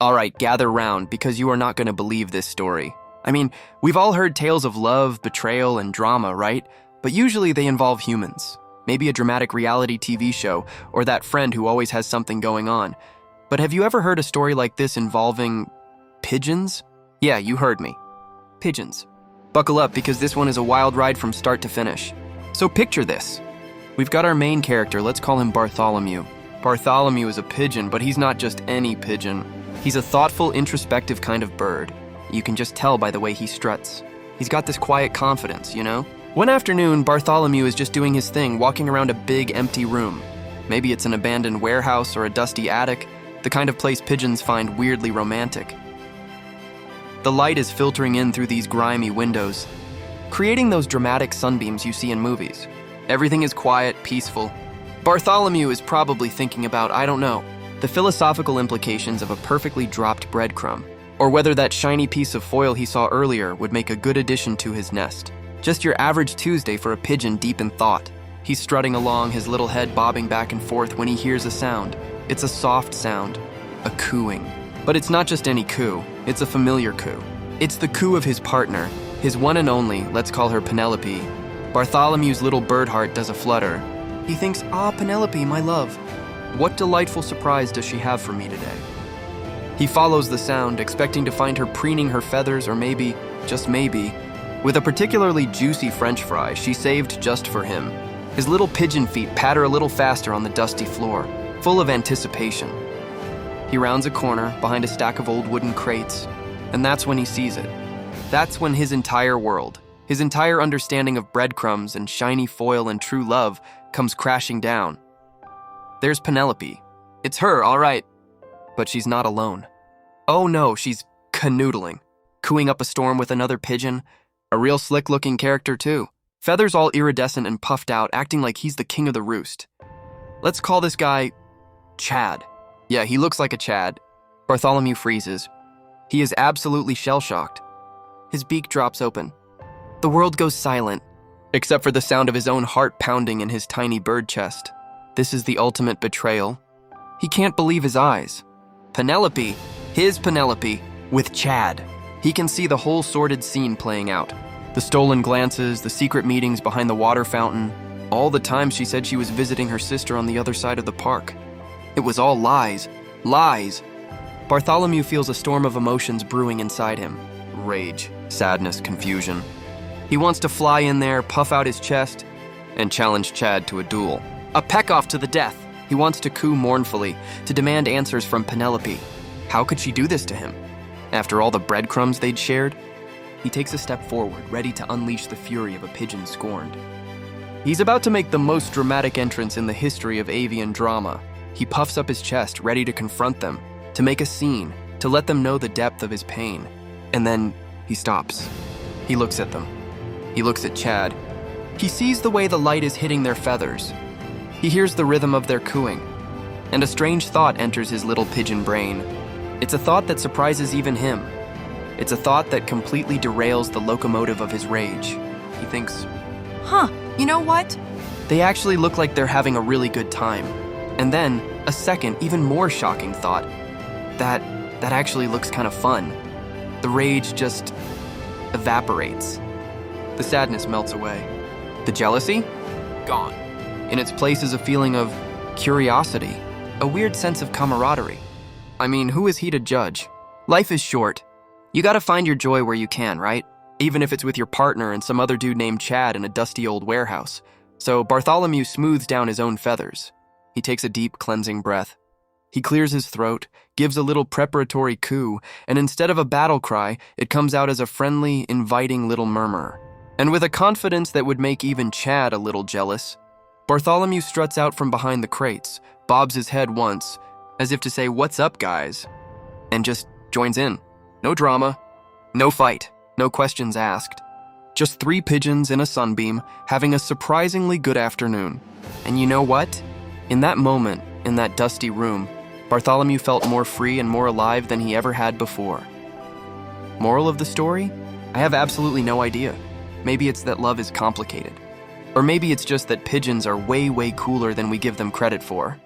All right, gather round because you are not going to believe this story. I mean, we've all heard tales of love, betrayal, and drama, right? But usually they involve humans. Maybe a dramatic reality TV show, or that friend who always has something going on. But have you ever heard a story like this involving pigeons? Yeah, you heard me. Pigeons. Buckle up because this one is a wild ride from start to finish. So picture this. We've got our main character, let's call him Bartholomew. Bartholomew is a pigeon, but he's not just any pigeon. He's a thoughtful, introspective kind of bird. You can just tell by the way he struts. He's got this quiet confidence, you know? One afternoon, Bartholomew is just doing his thing, walking around a big, empty room. Maybe it's an abandoned warehouse or a dusty attic, the kind of place pigeons find weirdly romantic. The light is filtering in through these grimy windows, creating those dramatic sunbeams you see in movies. Everything is quiet, peaceful. Bartholomew is probably thinking about, I don't know, the philosophical implications of a perfectly dropped breadcrumb, or whether that shiny piece of foil he saw earlier would make a good addition to his nest. Just your average Tuesday for a pigeon deep in thought. He's strutting along, his little head bobbing back and forth when he hears a sound. It's a soft sound, a cooing. But it's not just any coo, it's a familiar coo. It's the coo of his partner, his one and only, let's call her Penelope. Bartholomew's little bird heart does a flutter. He thinks, ah, Penelope, my love. What delightful surprise does she have for me today? He follows the sound, expecting to find her preening her feathers or maybe, just maybe, with a particularly juicy French fry she saved just for him. His little pigeon feet patter a little faster on the dusty floor, full of anticipation. He rounds a corner behind a stack of old wooden crates, and that's when he sees it. That's when his entire world, his entire understanding of breadcrumbs and shiny foil and true love comes crashing down. There's Penelope. It's her, all right. But she's not alone. Oh no, she's canoodling, cooing up a storm with another pigeon, a real slick-looking character too. Feathers all iridescent and puffed out, acting like he's the king of the roost. Let's call this guy Chad. Yeah, he looks like a Chad. Bartholomew freezes. He is absolutely shell-shocked. His beak drops open. The world goes silent, except for the sound of his own heart pounding in his tiny bird chest. This is the ultimate betrayal. He can't believe his eyes. Penelope, his Penelope, with Chad. He can see the whole sordid scene playing out. The stolen glances, the secret meetings behind the water fountain, all the times she said she was visiting her sister on the other side of the park. It was all lies. Lies. Bartholomew feels a storm of emotions brewing inside him. Rage, sadness, confusion. He wants to fly in there, puff out his chest, and challenge Chad to a duel. A peck-off to the death. He wants to coo mournfully, to demand answers from Penelope. How could she do this to him? After all the breadcrumbs they'd shared? He takes a step forward, ready to unleash the fury of a pigeon scorned. He's about to make the most dramatic entrance in the history of avian drama. He puffs up his chest, ready to confront them, to make a scene, to let them know the depth of his pain. And then he stops. He looks at them. He looks at Chad. He sees the way the light is hitting their feathers. He hears the rhythm of their cooing. And a strange thought enters his little pigeon brain. It's a thought that surprises even him. It's a thought that completely derails the locomotive of his rage. He thinks, Huh, you know what? they actually look like they're having a really good time. And then, a second, even more shocking thought. That actually looks kind of fun. The rage just evaporates. The sadness melts away. The jealousy? Gone. In its place is a feeling of curiosity, a weird sense of camaraderie. I mean, who is he to judge? Life is short. You gotta find your joy where you can, right? Even if it's with your partner and some other dude named Chad in a dusty old warehouse. So Bartholomew smooths down his own feathers. He takes a deep, cleansing breath. He clears his throat, gives a little preparatory coo, and instead of a battle cry, it comes out as a friendly, inviting little murmur. And with a confidence that would make even Chad a little jealous, Bartholomew struts out from behind the crates, bobs his head once, as if to say, "What's up, guys?" and just joins in. No drama, no fight, no questions asked. Just three pigeons in a sunbeam having a surprisingly good afternoon. And you know what? In that moment, in that dusty room, Bartholomew felt more free and more alive than he ever had before. Moral of the story? I have absolutely no idea. Maybe it's that love is complicated. Or maybe it's just that pigeons are way, way cooler than we give them credit for.